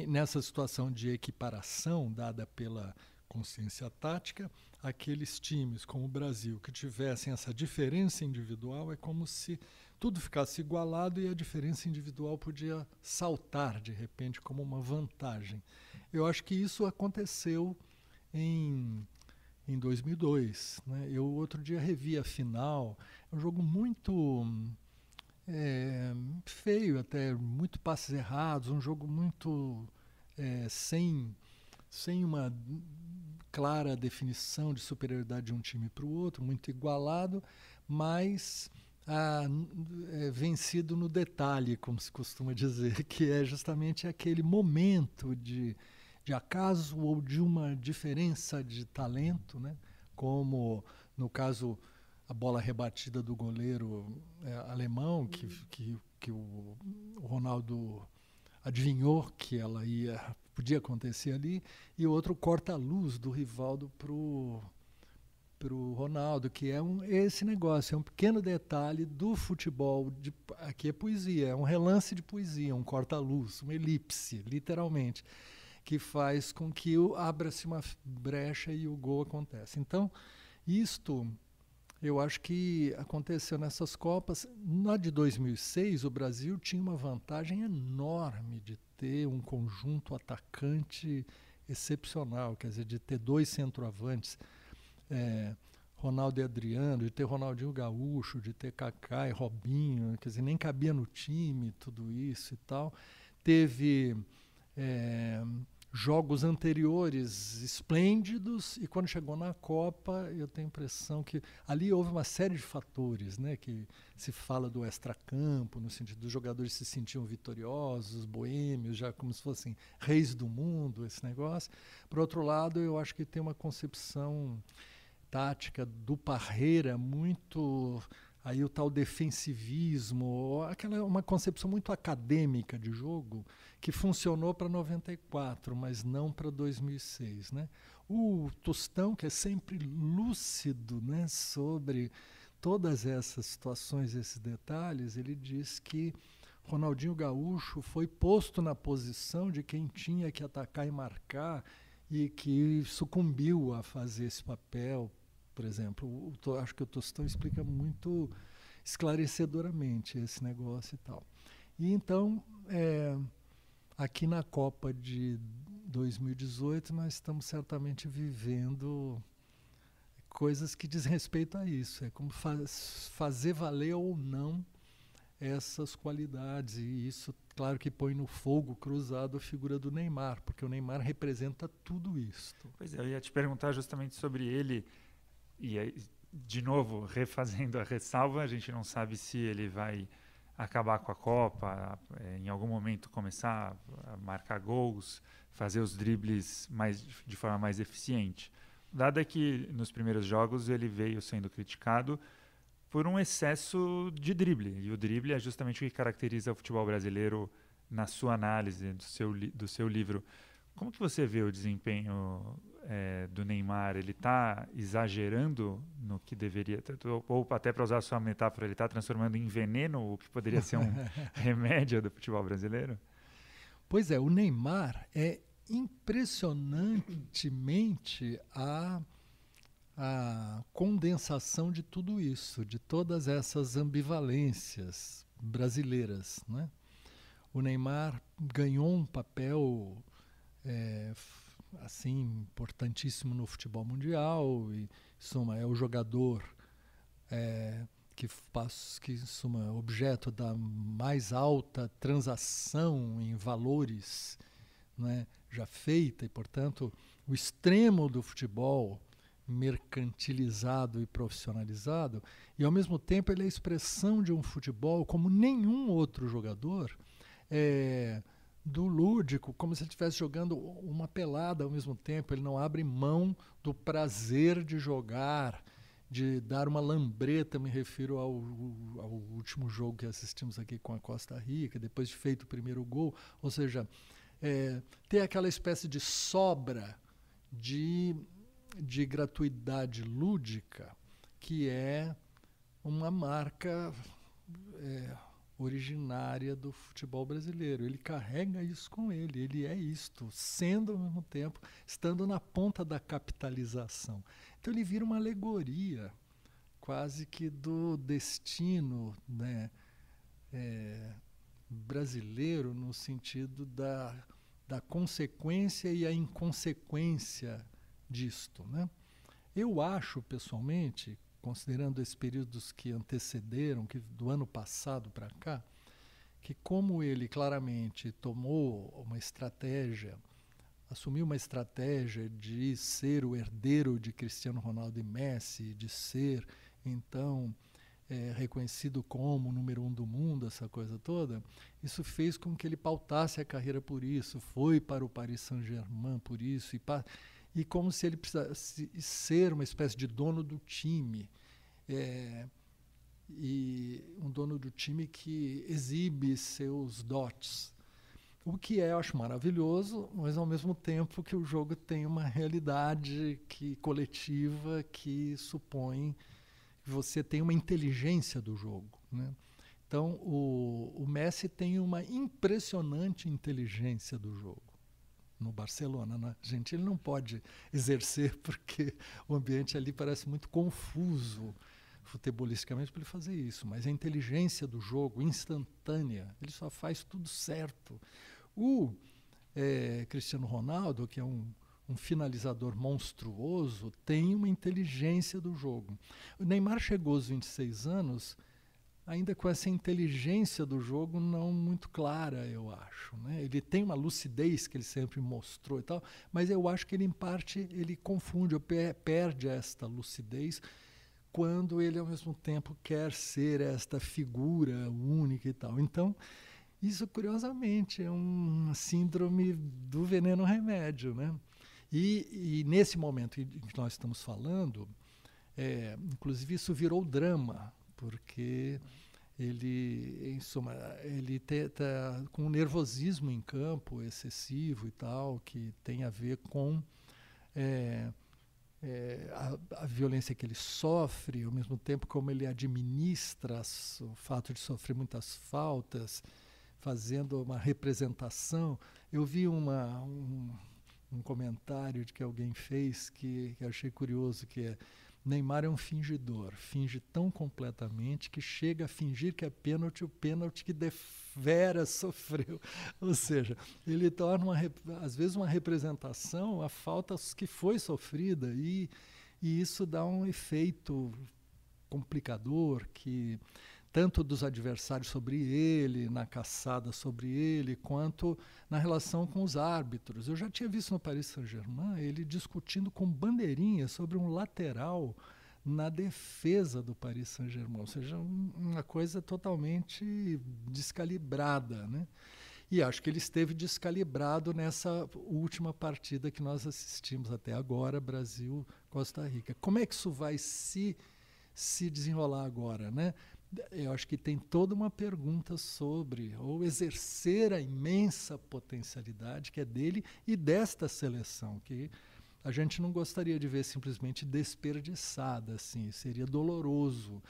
nessa situação de equiparação dada pela consciência tática, aqueles times como o Brasil que tivessem essa diferença individual, é como se tudo ficasse igualado e a diferença individual podia saltar de repente como uma vantagem. Eu acho que isso aconteceu em 2002, né? Eu outro dia revi a final, é um jogo muito feio até, muito passes errados, um jogo muito sem uma clara definição de superioridade de um time para o outro, muito igualado, mas vencido no detalhe, como se costuma dizer, que é justamente aquele momento de acaso ou de uma diferença de talento, né? Como no caso a bola rebatida do goleiro alemão, que o Ronaldo adivinhou que ela podia acontecer ali, e o outro corta-luz do Rivaldo para o Ronaldo, que é esse negócio, é um pequeno detalhe do futebol, aqui é poesia, é um relance de poesia, um corta-luz, uma elipse, literalmente, que faz com que abra-se uma brecha e o gol acontece. Então, isto eu acho que aconteceu nessas Copas. Na de 2006, o Brasil tinha uma vantagem enorme de ter um conjunto atacante excepcional, quer dizer, de ter 2 centroavantes, Ronaldo e Adriano, de ter Ronaldinho Gaúcho, de ter Kaká e Robinho, quer dizer, nem cabia no time tudo isso e tal. Teve jogos anteriores esplêndidos, e quando chegou na Copa, eu tenho a impressão que ali houve uma série de fatores, né, que se fala do extracampo, no sentido dos jogadores se sentiam vitoriosos, boêmios, já como se fossem reis do mundo, esse negócio. Por outro lado, eu acho que tem uma concepção tática do Parreira muito... Aí o tal defensivismo, uma concepção muito acadêmica de jogo que funcionou para 94, mas não para 2006. Né? O Tostão, que é sempre lúcido, né, sobre todas essas situações, esses detalhes, ele diz que Ronaldinho Gaúcho foi posto na posição de quem tinha que atacar e marcar e que sucumbiu a fazer esse papel. Por exemplo, acho que o Tostão explica muito esclarecedoramente esse negócio e tal. E então, aqui na Copa de 2018, nós estamos certamente vivendo coisas que dizem respeito a isso. É como fazer valer ou não essas qualidades. E isso, claro, que põe no fogo cruzado a figura do Neymar, porque o Neymar representa tudo isso. Pois é, eu ia te perguntar justamente sobre ele. E aí, de novo, refazendo a ressalva, a gente não sabe se ele vai acabar com a Copa, em algum momento começar a marcar gols, fazer os dribles de forma mais eficiente. Dado é que nos primeiros jogos ele veio sendo criticado por um excesso de drible, e o drible é justamente o que caracteriza o futebol brasileiro na sua análise do seu livro. Como que você vê o desempenho do Neymar? Ele está exagerando no que deveria, ou até para usar a sua metáfora, ele está transformando em veneno o que poderia ser um remédio do futebol brasileiro? Pois é, o Neymar é impressionantemente a condensação de tudo isso, de todas essas ambivalências brasileiras, né? O Neymar ganhou um papel assim importantíssimo no futebol mundial, e suma, é o jogador que suma, objeto da mais alta transação em valores, né, já feita, e portanto o extremo do futebol mercantilizado e profissionalizado, e ao mesmo tempo ele é a expressão de um futebol como nenhum outro jogador, do lúdico, como se ele estivesse jogando uma pelada ao mesmo tempo. Ele não abre mão do prazer de jogar, de dar uma lambreta. Me refiro ao último jogo que assistimos aqui com a Costa Rica, depois de feito o primeiro gol. Ou seja, ter aquela espécie de sobra de gratuidade lúdica, que é uma marca originária do futebol brasileiro. Ele carrega isso com ele, ele é isto, sendo ao mesmo tempo, estando na ponta da capitalização. Então ele vira uma alegoria quase que do destino, né, brasileiro, no sentido da consequência e a inconsequência disto, né? Eu acho, pessoalmente, considerando esses períodos que antecederam, que do ano passado para cá, que como ele claramente tomou uma estratégia, assumiu uma estratégia de ser o herdeiro de Cristiano Ronaldo e Messi, de ser, então, reconhecido como o número 1 do mundo, essa coisa toda, isso fez com que ele pautasse a carreira por isso, foi para o Paris Saint-Germain por isso, e como se ele precisasse ser uma espécie de dono do time, e um dono do time que exibe seus dotes. O que eu acho maravilhoso, mas ao mesmo tempo que o jogo tem uma realidade coletiva que supõe que você tem uma inteligência do jogo, né? Então, o Messi tem uma impressionante inteligência do jogo no Barcelona. Na Argentina ele não pode exercer porque o ambiente ali parece muito confuso futebolisticamente para ele fazer isso, mas a inteligência do jogo instantânea, ele só faz tudo certo. O Cristiano Ronaldo, que é um finalizador monstruoso, tem uma inteligência do jogo. O Neymar chegou aos 26 anos ainda com essa inteligência do jogo não muito clara, eu acho, né? Ele tem uma lucidez que ele sempre mostrou e tal, mas eu acho que ele, em parte, ele confunde, ou perde esta lucidez quando ele, ao mesmo tempo, quer ser esta figura única e tal. Então, isso, curiosamente, é uma síndrome do veneno-remédio, né? E nesse momento em que nós estamos falando, inclusive isso virou drama, porque ele, em suma, ele está com um nervosismo em campo excessivo e tal, que tem a ver com a violência que ele sofre, ao mesmo tempo como ele administra o fato de sofrer muitas faltas, fazendo uma representação. Eu vi um comentário de que alguém fez que eu achei curioso, que é: Neymar é um fingidor, finge tão completamente que chega a fingir que é pênalti, o pênalti que devera sofreu. Ou seja, ele torna, às vezes, uma representação a falta que foi sofrida, e isso dá um efeito complicador, que tanto dos adversários sobre ele, na caçada sobre ele, quanto na relação com os árbitros. Eu já tinha visto no Paris Saint-Germain ele discutindo com bandeirinha sobre um lateral na defesa do Paris Saint-Germain, ou seja, uma coisa totalmente descalibrada, né? E acho que ele esteve descalibrado nessa última partida que nós assistimos até agora, Brasil-Costa Rica. Como é que isso vai se desenrolar agora, né? Eu acho que tem toda uma pergunta sobre ou exercer a imensa potencialidade que é dele e desta seleção, que a gente não gostaria de ver simplesmente desperdiçada, assim. Seria doloroso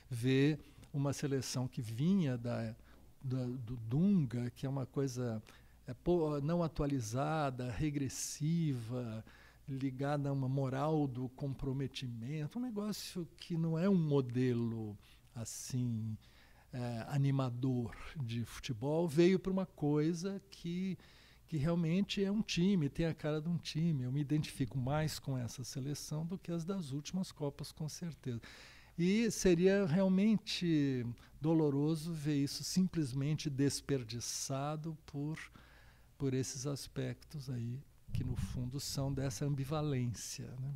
ver uma seleção que vinha do Dunga, que é uma coisa não atualizada, regressiva, ligada a uma moral do comprometimento, um negócio que não é um modelo assim animador de futebol, veio para uma coisa que realmente é um time, tem a cara de um time. Eu me identifico mais com essa seleção do que as das últimas Copas, com certeza. E seria realmente doloroso ver isso simplesmente desperdiçado por esses aspectos aí, que no fundo são dessa ambivalência, né?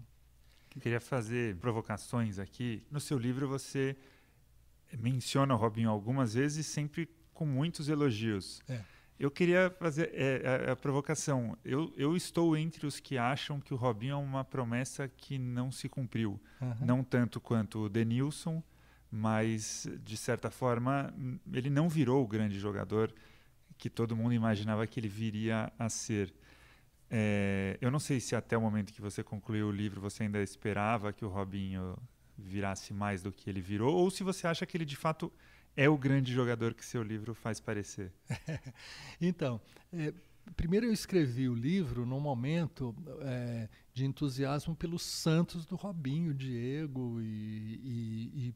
Queria fazer provocações aqui. No seu livro você menciona o Robinho algumas vezes, sempre com muitos elogios. Eu queria fazer a provocação. Eu estou entre os que acham que o Robinho é uma promessa que não se cumpriu. Não tanto quanto o Denilson, mas, de certa forma, ele não virou o grande jogador que todo mundo imaginava que ele viria a ser. Eu não sei se até o momento que você concluiu o livro você ainda esperava que o Robinho virasse mais do que ele virou, ou se você acha que ele de fato é o grande jogador que seu livro faz parecer. Então, primeiro eu escrevi o livro num momento de entusiasmo pelos Santos do Robinho, Diego e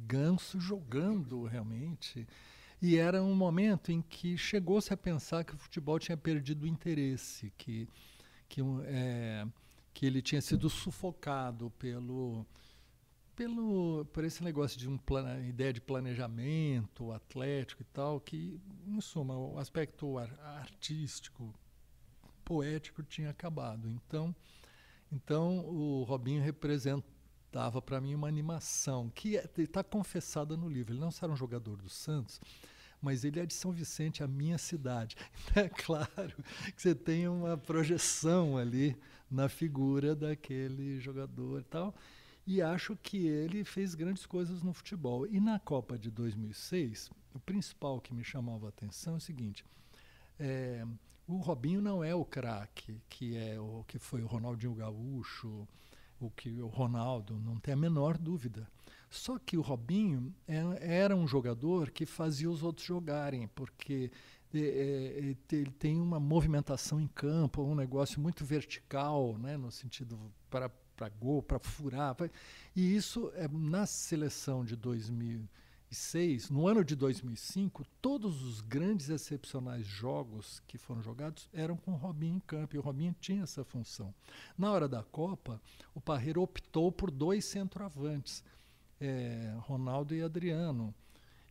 Ganso jogando realmente. E era um momento em que chegou-se a pensar que o futebol tinha perdido o interesse, que ele tinha sido sufocado por esse negócio de ideia de planejamento atlético e tal, que, em suma, o aspecto artístico, poético tinha acabado. Então o Robinho representava para mim uma animação, que está confessada no livro. Ele não era um jogador do Santos, mas ele é de São Vicente, a minha cidade. É claro que você tem uma projeção ali na figura daquele jogador e tal. E acho que ele fez grandes coisas no futebol. E na Copa de 2006, o principal que me chamava a atenção é o seguinte: O Robinho não é o craque que foi o Ronaldinho Gaúcho, o Ronaldo, não tem a menor dúvida. Só que o Robinho era um jogador que fazia os outros jogarem, porque ele tem uma movimentação em campo, um negócio muito vertical, né, no sentido para gol, para furar. E isso, na seleção de 2006, no ano de 2005, todos os grandes excepcionais jogos que foram jogados eram com o Robinho em campo, e o Robinho tinha essa função. Na hora da Copa, o Parreira optou por 2 centroavantes, Ronaldo e Adriano,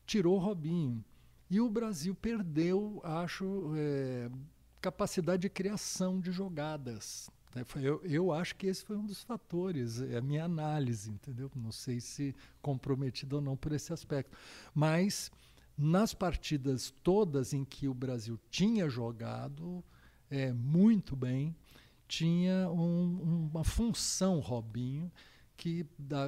tirou o Robinho. E o Brasil perdeu, acho, capacidade de criação de jogadas. Eu acho que esse foi um dos fatores, é a minha análise, entendeu? Não sei se comprometido ou não por esse aspecto. Mas nas partidas todas em que o Brasil tinha jogado muito bem, tinha uma função Robinho,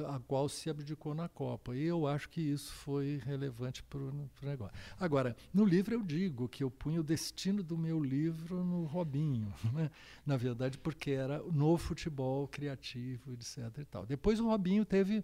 a qual se abdicou na Copa. E eu acho que isso foi relevante para o negócio. Agora, no livro eu digo que eu punho o destino do meu livro no Robinho, né? Na verdade, porque era no futebol criativo, etc. E tal. Depois o Robinho teve,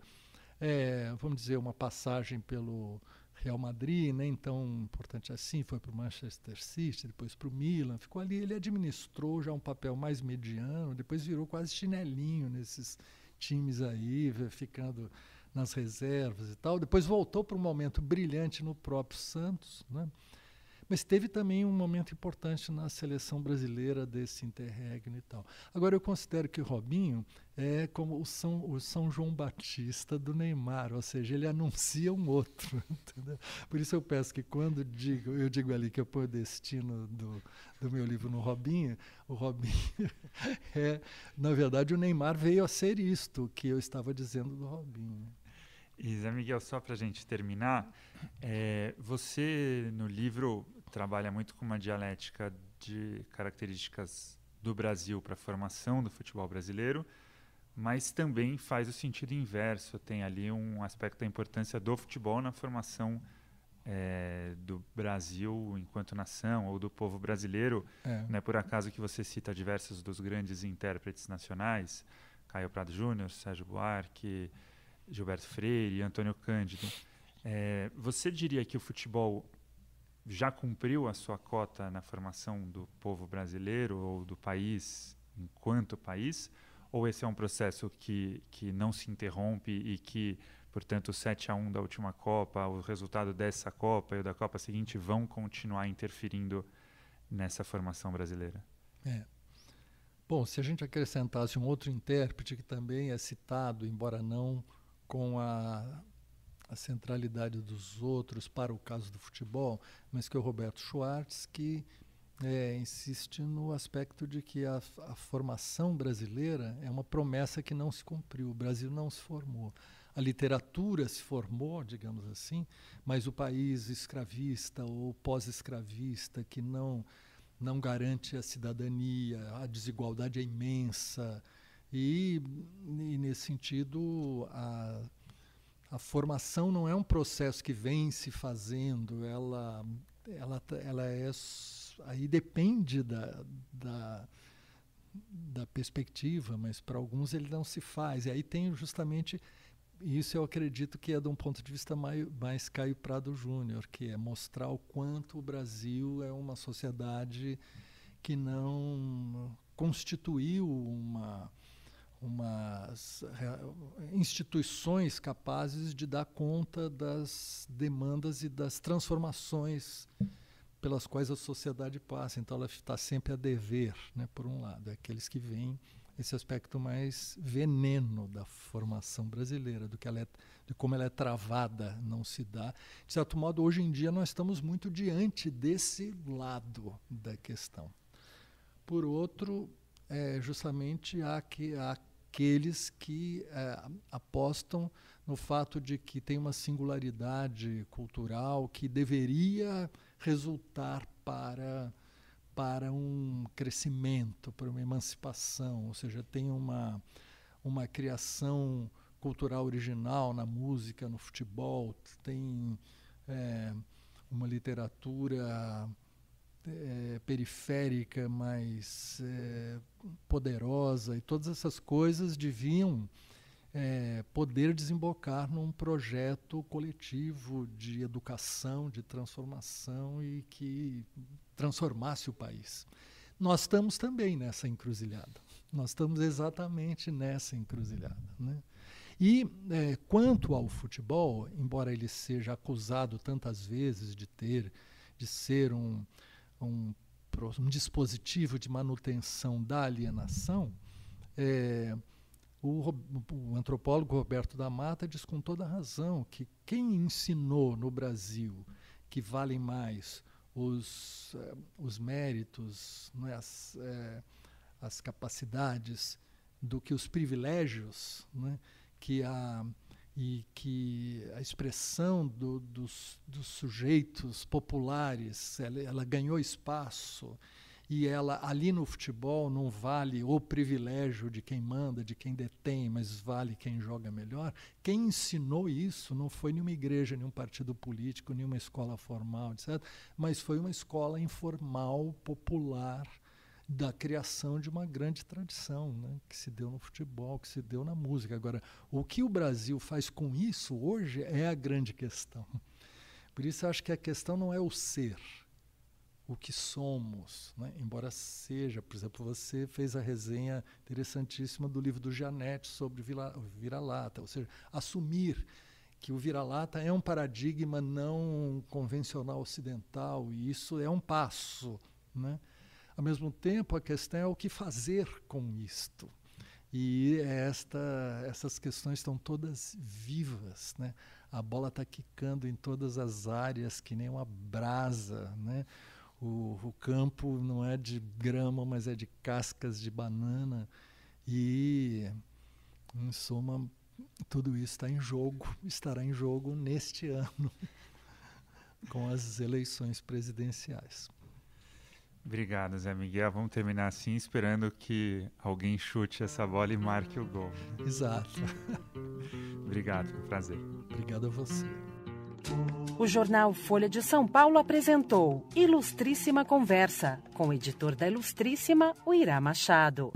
vamos dizer, uma passagem pelo Real Madrid, nem tão importante assim, foi para o Manchester City, depois para o Milan, ficou ali, ele administrou já um papel mais mediano, depois virou quase chinelinho nesses times aí, ficando nas reservas e tal. Depois voltou para um momento brilhante no próprio Santos, né? Mas teve também um momento importante na seleção brasileira desse interregno e tal. Agora, eu considero que o Robinho é como o São João Batista do Neymar, ou seja, ele anuncia um outro. Entendeu? Por isso eu peço que quando eu digo ali que eu ponho o destino do meu livro no Robinho, o Robinho na verdade, o Neymar veio a ser isto que eu estava dizendo do Robinho. E Zé Miguel, só para a gente terminar, você no livro trabalha muito com uma dialética de características do Brasil para a formação do futebol brasileiro, mas também faz o sentido inverso, tem ali um aspecto da importância do futebol na formação do Brasil enquanto nação, ou do povo brasileiro. Não é por acaso que você cita diversos dos grandes intérpretes nacionais, Caio Prado Júnior, Sérgio Buarque, Gilberto Freire, Antônio Cândido. Você diria que o futebol já cumpriu a sua cota na formação do povo brasileiro ou do país enquanto país? Ou esse é um processo que não se interrompe e que, portanto, o 7-1 da última Copa, o resultado dessa Copa e o da Copa seguinte vão continuar interferindo nessa formação brasileira? Bom, se a gente acrescentasse um outro intérprete que também é citado, embora não com a centralidade dos outros para o caso do futebol, mas que é o Roberto Schwartz, que insiste no aspecto de que a formação brasileira é uma promessa que não se cumpriu, o Brasil não se formou. A literatura se formou, digamos assim, mas o país escravista ou pós-escravista que não garante a cidadania, a desigualdade é imensa, e nesse sentido a formação não é um processo que vem se fazendo, ela aí depende da perspectiva, mas para alguns ele não se faz. E aí tem justamente isso, eu acredito que é de um ponto de vista mais Caio Prado Júnior, que é mostrar o quanto o Brasil é uma sociedade que não constituiu umas instituições capazes de dar conta das demandas e das transformações pelas quais a sociedade passa. Então ela está sempre a dever, né, por um lado. É aqueles que veem esse aspecto mais veneno da formação brasileira, de como ela é travada, não se dá. De certo modo, hoje em dia, nós estamos muito diante desse lado da questão. Por outro, justamente há aqueles que apostam no fato de que tem uma singularidade cultural que deveria resultar para um crescimento, para uma emancipação, ou seja, tem uma criação cultural original na música, no futebol, tem uma literatura periférica, mais poderosa, e todas essas coisas deviam poder desembocar num projeto coletivo de educação, de transformação e que transformasse o país. Nós estamos também nessa encruzilhada. Nós estamos exatamente nessa encruzilhada, né? E quanto ao futebol, embora ele seja acusado tantas vezes de ser um dispositivo de manutenção da alienação, o antropólogo Roberto da Mata diz com toda razão que quem ensinou no Brasil que valem mais os méritos, não é, as capacidades do que os privilégios, né, que a expressão dos sujeitos populares ela ganhou espaço, e ela ali no futebol não vale o privilégio de quem manda, de quem detém, mas vale quem joga melhor. Quem ensinou isso não foi nenhuma igreja, nenhum partido político, nenhuma escola formal, etc., mas foi uma escola informal, popular, da criação de uma grande tradição, né, que se deu no futebol, que se deu na música. Agora, o que o Brasil faz com isso hoje é a grande questão. Por isso, eu acho que a questão não é o ser, o que somos, né? Embora seja, por exemplo, você fez a resenha interessantíssima do livro do Janete sobre o vira-lata, ou seja, assumir que o vira-lata é um paradigma não convencional ocidental, e isso é um passo, né? Ao mesmo tempo, a questão é o que fazer com isto. E essas questões estão todas vivas, né? A bola está quicando em todas as áreas, que nem uma brasa, né? O campo não é de grama, mas é de cascas de banana. E, em suma, tudo isso está em jogo, estará em jogo neste ano, com as eleições presidenciais. Obrigado, Zé Miguel. Vamos terminar assim, esperando que alguém chute essa bola e marque o gol. Exato. Obrigado, foi um prazer. Obrigado a você. O jornal Folha de São Paulo apresentou Ilustríssima Conversa, com o editor da Ilustríssima, o Irá Machado.